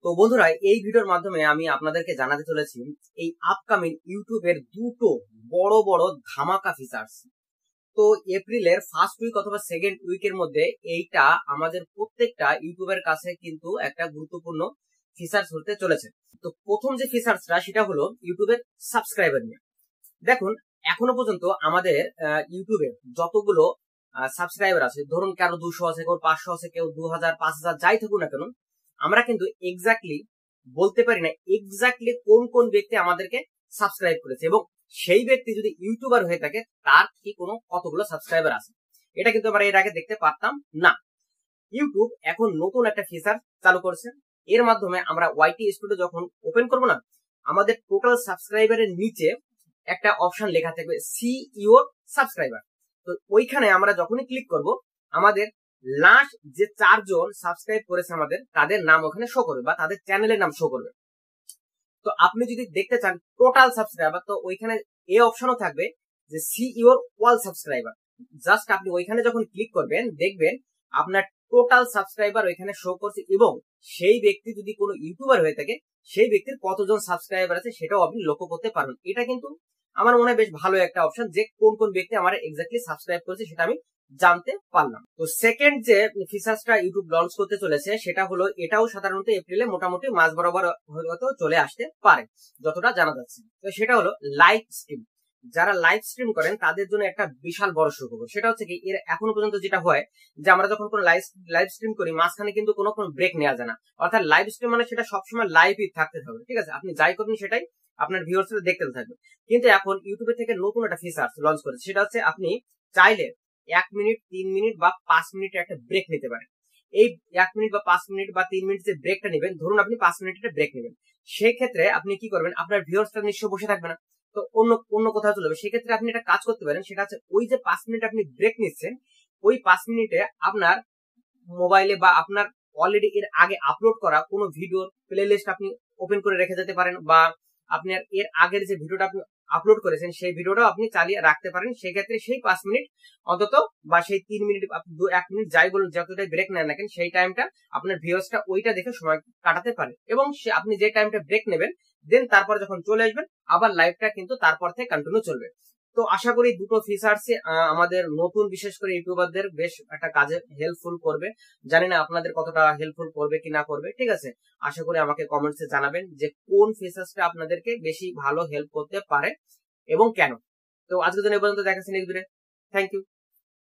তো বন্ধুরা, এই ভিডিওর মাধ্যমে আমি আপনাদেরকে জানাতে চলেছি এই আপকামিং ইউটিউবের দুটো বড় বড় ধামাকা ফিচার্স। তো এপ্রিলের ফার্স্ট উইক অথবা সেকেন্ড উইকের মধ্যে এইটা আমাদের প্রত্যেকটা ইউটিউবের কাছে কিন্তু একটা গুরুত্বপূর্ণ ফিচার্স হতে চলেছে। তো প্রথম যে ফিচার্সটা সেটা হলো ইউটিউবের সাবস্ক্রাইবার নিয়ে। দেখুন, এখনো পর্যন্ত আমাদের ইউটিউবে যতগুলো সাবস্ক্রাইবার আছে, ধরুন কারো 200 আছে, কেউ 500 আছে, কেউ 2000 5000 যাই থাকুক না কেন, আমরা কিন্তু এক্স্যাক্টলি বলতে পারি না এক্স্যাক্টলি কোন কোন ব্যক্তি আমাদেরকে সাবস্ক্রাইব করেছে, এবং সেই ব্যক্তি যদি ইউটিউবার হয়ে থাকে তার কি কোনো কতগুলো সাবস্ক্রাইবার আছে, এটা কিন্তু আমরা এর আগে দেখতে পারতাম না। ইউটিউব এখন নতুন একটা ফিচার চালু করছে। এর মাধ্যমে আমরা ওয়াইটি স্টুডিও যখন ওপেন করবো না, আমাদের টোটাল সাবস্ক্রাইবারের নিচে একটা অপশন লেখা থাকবে সি ইউর সাবস্ক্রাইবার। তো ওইখানে আমরা যখনই ক্লিক করব, আমাদের লাস্ট যে 4 জন সাবস্ক্রাইব করেছে আমাদের, তাদের নাম ওখানে শো করবে বা তাদের চ্যানেলের নাম শো করবে। তো আপনি যদি দেখতে চান টোটাল সাবস্ক্রাইবার, তো ওইখানে এই অপশনও থাকবে যে see your all subscriber. Just আপনি ওইখানে যখন ক্লিক করবেন, দেখবেন আপনার টোটাল সাবস্ক্রাইবার ওইখানে শো করছে, এবং সেই ব্যক্তি যদি কোনো ইউটিউবার হয়ে থাকে সেই ব্যক্তির কতজন সাবস্ক্রাইবার আছে সেটাও আপনি লক্ষ্য করতে পারবেন। এটা কিন্তু আমার মনে হয় বেশ ভালো একটা অপশন, যে কোন কোন ব্যক্তি আমার এক্স্যাক্টলি সাবস্ক্রাইব করেছে সেটা আমি জানতে পারলাম। তো সেকেন্ড যে ফিচারসটা ইউটিউব লঞ্চ করতে চলেছে সেটা হলো, এটাও সাধারণত এপ্রিলে মোটামুটি মাঝ বরাবর হয়তো চলে আসতে পারে যতটা জানা যাচ্ছে। তো সেটা হলো লাইভ স্ট্রিম। যারা লাইভ স্ট্রিম করেন তাদের জন্য একটা বিশাল বড় সুখবর। সেটা হচ্ছে কি, এর এখনো পর্যন্ত যেটা হয় যে আমরা যখন কোনো লাইভ স্ট্রিম করি, মাঝখানে কিন্তু কোনো ব্রেক নেওয়া যায় না। অর্থাৎ লাইভ স্ট্রিম মানে সেটা সবসময় লাইভই থাকতে হবে, ঠিক আছে? আপনি যাই করবেন সেটাই আপনার ভিউয়ার্সরা দেখতে থাকবে। কিন্তু এখন ইউটিউবে থেকে নতুন একটা ফিচার লঞ্চ করেছে, সেটা হচ্ছে আপনি চাইলে 1 মিনিট, 3 মিনিট বা 5 মিনিট একটা ব্রেক নিতে পারেন। এই 1 মিনিট বা 5 মিনিট বা 3 মিনিট যে ব্রেকটা নেবেন, ধরুন আপনি 5 মিনিটের ব্রেক নেবেন, সেই ক্ষেত্রে আপনি কি করবেন, আপনার ভিউয়ার্সরা নিশ্চয়ই বসে থাকবে না, তো অন্য কোথাও চলে যাবে। সেক্ষেত্রে আপনি একটা কাজ করতে পারেন, সেটা হচ্ছে ওই যে 5 মিনিট আপনি ব্রেক নিচ্ছেন, ওই 5 মিনিটে আপনার মোবাইলে বা আপনার অলরেডি এর আগে আপলোড করা কোনো ভিডিওর প্লে লিস্ট আপনি ওপেন করে রেখে যেতে পারেন, বা আপনার এর আগের যে ভিডিওটা আপনি আপলোড করেছেন সেই ভিডিওটাও আপনি চালিয়ে রাখতে পারেন। সেক্ষেত্রে সেই 5 মিনিট অন্তত বা সেই 3 মিনিট 1 মিনিট যাই বলুন, যতটাই ব্রেক নেন না কেন, সেই টাইমটা আপনার ভিউয়ার্সটা ওইটা দেখে সময় কাটাতে পারে, এবং আপনি যে টাইমটা ব্রেক নেবেন দেন তারপরে যখন চলে আসবেন আবার লাইভটা কিন্তু তারপর থেকে কন্টিনিউ চলবে। তো আশা করি দুটো ফিচার্স আমাদের নতুন বিশেষ করে ইউটিউবারদের বেশ একটা কাজে হেল্পফুল করবে। জানি না আপনাদের কতটা হেল্পফুল করবে কি না করবে, ঠিক আছে? আশা করি আমাকে কমেন্টসে জানাবেন যে কোন ফিচার্সটা আপনাদেরকে বেশি ভালো হেল্প করতে পারে এবং কেন। তো আজকের জন্য এই পর্যন্ত, দেখাচ্ছি নেক্সট ভিডিও। Thank you.